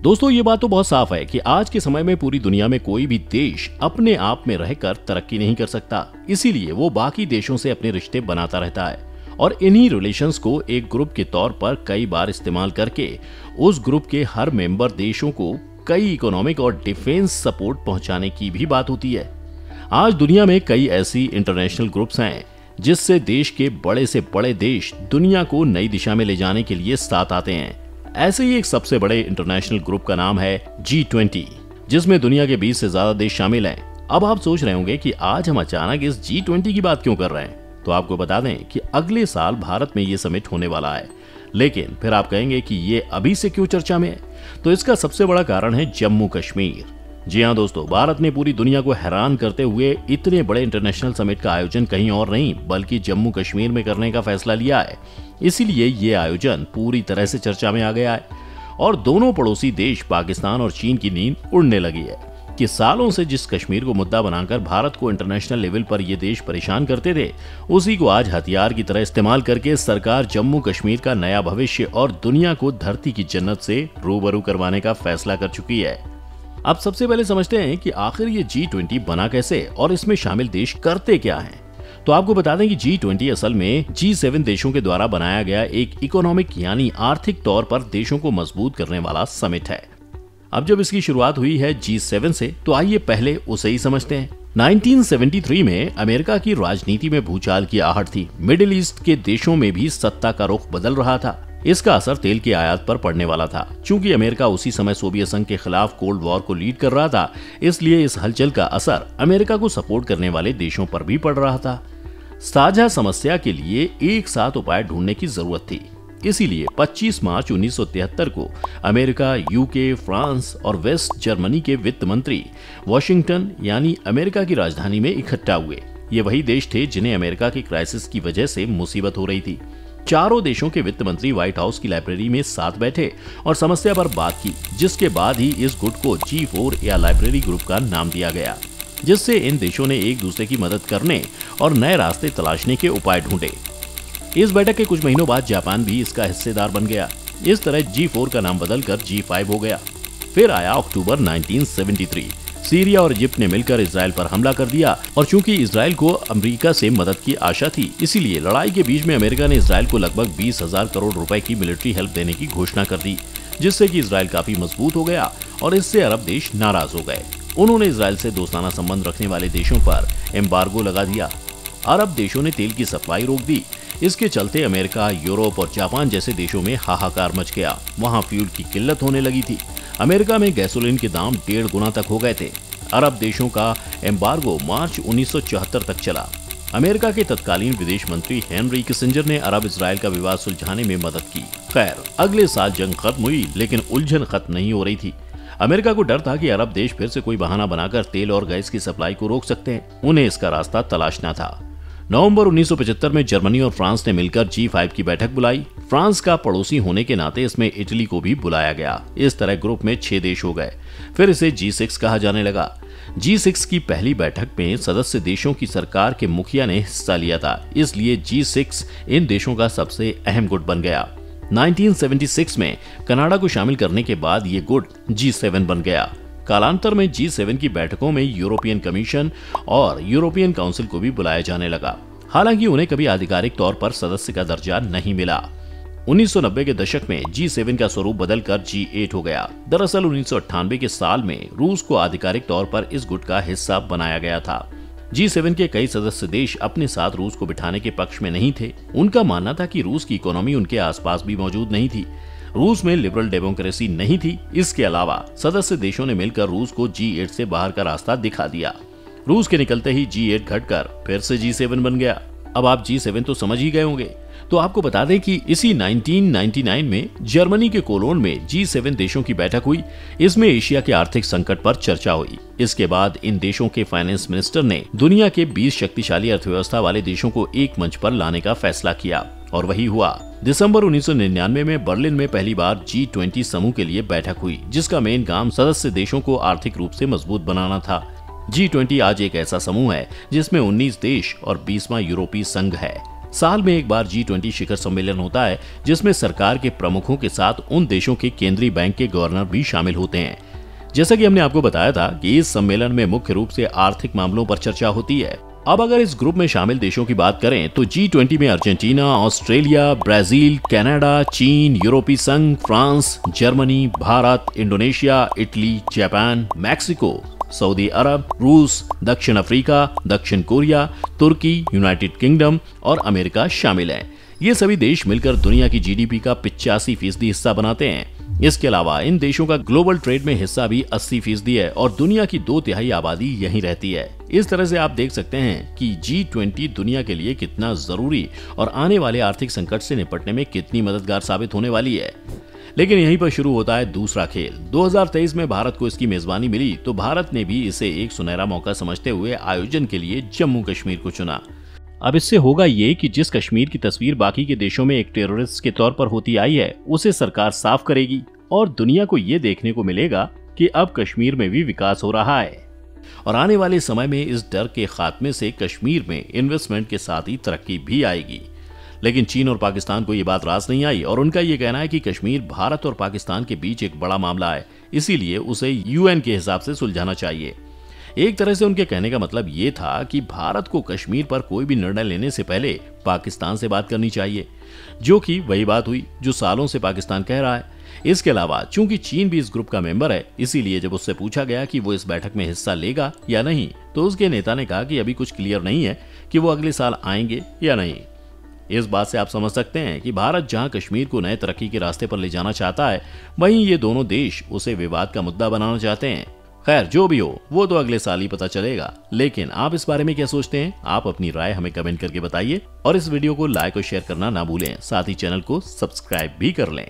दोस्तों, ये बात तो बहुत साफ है कि आज के समय में पूरी दुनिया में कोई भी देश अपने आप में रहकर तरक्की नहीं कर सकता। इसीलिए वो बाकी देशों से अपने रिश्ते बनाता रहता है और इन्हीं रिलेशंस को एक ग्रुप के तौर पर कई बार इस्तेमाल करके उस ग्रुप के हर मेंबर देशों को कई इकोनॉमिक और डिफेंस सपोर्ट पहुंचाने की भी बात होती है। आज दुनिया में कई ऐसी इंटरनेशनल ग्रुप्स हैं जिससे देश के बड़े से बड़े देश दुनिया को नई दिशा में ले जाने के लिए साथ आते हैं। ऐसे ही एक सबसे बड़े इंटरनेशनल ग्रुप का नाम है G20, जिसमें दुनिया के 20 से ज्यादा देश शामिल हैं। अब आप सोच रहे होंगे कि आज हम अचानक इस G20 की बात क्यों कर रहे हैं, तो आपको बता दें कि अगले साल भारत में ये समिट होने वाला है। लेकिन फिर आप कहेंगे कि ये अभी से क्यों चर्चा में है, तो इसका सबसे बड़ा कारण है जम्मू कश्मीर। जी हाँ दोस्तों, भारत ने पूरी दुनिया को हैरान करते हुए इतने बड़े इंटरनेशनल समिट का आयोजन कहीं और नहीं बल्कि जम्मू कश्मीर में करने का फैसला लिया है। इसीलिए ये आयोजन पूरी तरह से चर्चा में आ गया है और दोनों पड़ोसी देश पाकिस्तान और चीन की नींद उड़ने लगी है कि सालों से जिस कश्मीर को मुद्दा बनाकर भारत को इंटरनेशनल लेवल पर ये देश परेशान करते थे, उसी को आज हथियार की तरह इस्तेमाल करके सरकार जम्मू कश्मीर का नया भविष्य और दुनिया को धरती की जन्नत से रूबरू करवाने का फैसला कर चुकी है। अब सबसे पहले समझते हैं कि आखिर ये G20 बना कैसे और इसमें शामिल देश करते क्या हैं। तो आपको बता दें कि G20 असल में G7 देशों के द्वारा बनाया गया एक इकोनॉमिक यानी आर्थिक तौर पर देशों को मजबूत करने वाला समिट है। अब जब इसकी शुरुआत हुई है G7 से, तो आइए पहले उसे ही समझते हैं। 1973 में अमेरिका की राजनीति में भूचाल की आहट थी। मिडिल ईस्ट के देशों में भी सत्ता का रुख बदल रहा था। इसका असर तेल की आयात पर पड़ने वाला था। चूंकि अमेरिका उसी समय सोवियत संघ के खिलाफ कोल्ड वॉर को लीड कर रहा था, इसलिए इस हलचल का असर अमेरिका को सपोर्ट करने वाले देशों पर भी पड़ रहा था। साझा समस्या के लिए एक साथ उपाय ढूंढने की जरूरत थी। इसीलिए 25 मार्च 1973 को अमेरिका, यूके, फ्रांस और वेस्ट जर्मनी के वित्त मंत्री वॉशिंगटन यानी अमेरिका की राजधानी में इकट्ठा हुए। ये वही देश थे जिन्हें अमेरिका की क्राइसिस की वजह से मुसीबत हो रही थी। चारों देशों के वित्त मंत्री व्हाइट हाउस की लाइब्रेरी में साथ बैठे और समस्या पर बात की, जिसके बाद ही इस गुट को G4 या लाइब्रेरी ग्रुप का नाम दिया गया, जिससे इन देशों ने एक दूसरे की मदद करने और नए रास्ते तलाशने के उपाय ढूंढे। इस बैठक के कुछ महीनों बाद जापान भी इसका हिस्सेदार बन गया। इस तरह G4 का नाम बदलकर G5 हो गया। फिर आया अक्टूबर 1973। सीरिया और इजिप्ट ने मिलकर इजराइल पर हमला कर दिया और चूंकि इजराइल को अमेरिका से मदद की आशा थी, इसीलिए लड़ाई के बीच में अमेरिका ने इजराइल को लगभग 20,000 करोड़ रुपए की मिलिट्री हेल्प देने की घोषणा कर दी, जिससे कि इजराइल काफी मजबूत हो गया और इससे अरब देश नाराज हो गए। उन्होंने इजराइल से दोस्ताना संबंध रखने वाले देशों पर एम्बार्गो लगा दिया। अरब देशों ने तेल की सप्लाई रोक दी। इसके चलते अमेरिका, यूरोप और जापान जैसे देशों में हाहाकार मच गया। वहां फ्यूल की किल्लत होने लगी थी। अमेरिका में गैसोलीन के दाम 1.5 गुना तक हो गए थे। अरब देशों का एम्बार्गो मार्च 1974 तक चला। अमेरिका के तत्कालीन विदेश मंत्री हेनरी किसिंजर ने अरब इजराइल का विवाद सुलझाने में मदद की। खैर, अगले साल जंग खत्म हुई, लेकिन उलझन खत्म नहीं हो रही थी। अमेरिका को डर था कि अरब देश फिर से कोई बहाना बनाकर तेल और गैस की सप्लाई को रोक सकते हैं। उन्हें इसका रास्ता तलाशना था। नवंबर 1975 में जर्मनी और फ्रांस ने मिलकर G5 की बैठक बुलाई। फ्रांस का पड़ोसी होने के नाते इसमें इटली को भी बुलाया गया। इस तरह ग्रुप में 6 देश हो गए। फिर इसे G6 कहा जाने लगा। G6 की पहली बैठक में सदस्य देशों की सरकार के मुखिया ने हिस्सा लिया था, इसलिए G6 इन देशों का सबसे अहम गुट बन गया। 1976 में कनाडा को शामिल करने के बाद ये गुट G7 बन गया। कालांतर में G7 की बैठकों में यूरोपियन कमीशन और यूरोपियन काउंसिल को भी बुलाया जाने लगा। हालांकि उन्हें कभी आधिकारिक तौर पर सदस्य का दर्जा नहीं मिला। 1990 के दशक में G7 का स्वरूप बदलकर G8 हो गया। दरअसल 1998 के साल में रूस को आधिकारिक तौर पर इस गुट का हिस्सा बनाया गया था। G7 के कई सदस्य देश अपने साथ रूस को बिठाने के पक्ष में नहीं थे। उनका मानना था कि रूस की इकोनॉमी उनके आसपास भी मौजूद नहीं थी। रूस में लिबरल डेमोक्रेसी नहीं थी। इसके अलावा सदस्य देशों ने मिलकर रूस को G8 से बाहर का रास्ता दिखा दिया। रूस के निकलते ही G8 घटकर फिर से G7 बन गया। अब आप G7 तो समझ ही गए होंगे। तो आपको बता दें कि इसी 1999 में जर्मनी के कोलोन में G7 देशों की बैठक हुई। इसमें एशिया के आर्थिक संकट पर चर्चा हुई। इसके बाद इन देशों के फाइनेंस मिनिस्टर ने दुनिया के 20 शक्तिशाली अर्थव्यवस्था वाले देशों को एक मंच पर लाने का फैसला किया और वही हुआ। दिसंबर 1999 में बर्लिन में पहली बार G20 समूह के लिए बैठक हुई, जिसका मेन काम सदस्य देशों को आर्थिक रूप से मजबूत बनाना था। G20 आज एक ऐसा समूह है जिसमें 19 देश और 20वां यूरोपीय संघ है। साल में एक बार G20 शिखर सम्मेलन होता है, जिसमें सरकार के प्रमुखों के साथ उन देशों के केंद्रीय बैंक के गवर्नर भी शामिल होते हैं। जैसा कि हमने आपको बताया था कि इस सम्मेलन में मुख्य रूप से आर्थिक मामलों पर चर्चा होती है। अब अगर इस ग्रुप में शामिल देशों की बात करें तो G20 में अर्जेंटीना, ऑस्ट्रेलिया, ब्राजील, कनाडा, चीन, यूरोपीय संघ, France, Germany, Bharat, Indonesia, Italy, Japan, Mexico, Saudi Arab, रूस, दक्षिण अफ्रीका, दक्षिण कोरिया, तुर्की, यूनाइटेड किंगडम और अमेरिका शामिल हैं। ये सभी देश मिलकर दुनिया की जीडीपी का 85% हिस्सा बनाते हैं। इसके अलावा इन देशों का ग्लोबल ट्रेड में हिस्सा भी 80% है और दुनिया की 2/3 आबादी यहीं रहती है। इस तरह से आप देख सकते हैं कि G20 दुनिया के लिए कितना जरूरी और आने वाले आर्थिक संकट से निपटने में कितनी मददगार साबित होने वाली है। लेकिन यहीं पर शुरू होता है दूसरा खेल। 2023 में भारत को इसकी मेजबानी मिली तो भारत ने भी इसे एक सुनहरा मौका समझते हुए आयोजन के लिए जम्मू कश्मीर को चुना। अब इससे होगा ये कि जिस कश्मीर की तस्वीर बाकी के देशों में एक टेररिस्ट के तौर पर होती आई है, उसे सरकार साफ करेगी और दुनिया को ये देखने को मिलेगा कि अब कश्मीर में भी विकास हो रहा है। और आने वाले समय में इस डर के खात्मे से कश्मीर में इन्वेस्टमेंट के साथ ही तरक्की भी आएगी। लेकिन चीन और पाकिस्तान को ये बात रास नहीं आई और उनका ये कहना है कि कश्मीर भारत और पाकिस्तान के बीच एक बड़ा मामला है, इसीलिए उसे यूएन के हिसाब से सुलझाना चाहिए। एक तरह से उनके कहने का मतलब ये था कि भारत को कश्मीर पर कोई भी निर्णय लेने से पहले पाकिस्तान से बात करनी चाहिए, जो कि वही बात हुई जो सालों से पाकिस्तान कह रहा है। इसके अलावा चूंकि चीन भी इस ग्रुप का मेंबर है, इसीलिए जब उससे पूछा गया कि वो इस बैठक में हिस्सा लेगा या नहीं, तो उसके नेता ने कहा कि अभी कुछ क्लियर नहीं है कि वो अगले साल आएंगे या नहीं। इस बात से आप समझ सकते हैं कि भारत जहां कश्मीर को नए तरक्की के रास्ते पर ले जाना चाहता है, वहीं ये दोनों देश उसे विवाद का मुद्दा बनाना चाहते हैं। खैर जो भी हो, वो तो अगले साल ही पता चलेगा। लेकिन आप इस बारे में क्या सोचते हैं? आप अपनी राय हमें कमेंट करके बताइए और इस वीडियो को लाइक और शेयर करना ना भूलें। साथ ही चैनल को सब्सक्राइब भी कर लें।